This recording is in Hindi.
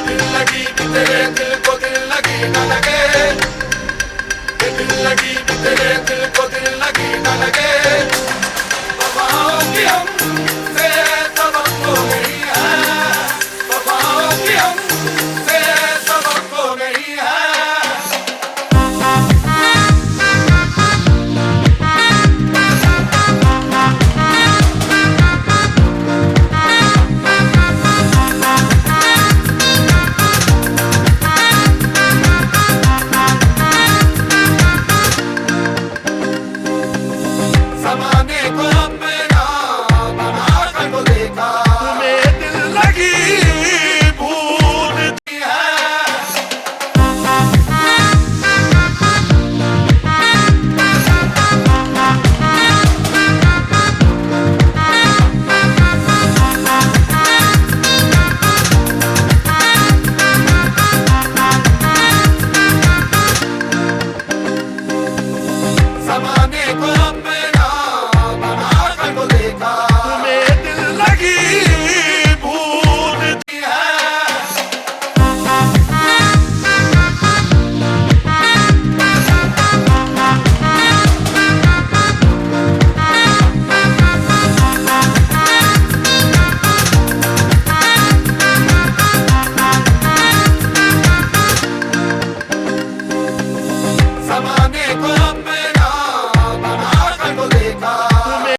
दिल लगी कि तेरे दिल को दिल लगी न लगे, दिल लगी कि तेरे दिल को दिल लगी न लगे। वफाओं की हमसे तवक्को नहीं है, वफाओं की हमसे तवक्को नहीं है। ज़माने को अपना बना कर तो देखा, तुम्हें दिल लगी भूल दी है। ज़माने को अपना बना कर तो देखा, तुम्हें दिल लगी भूल दी है। ज़माने को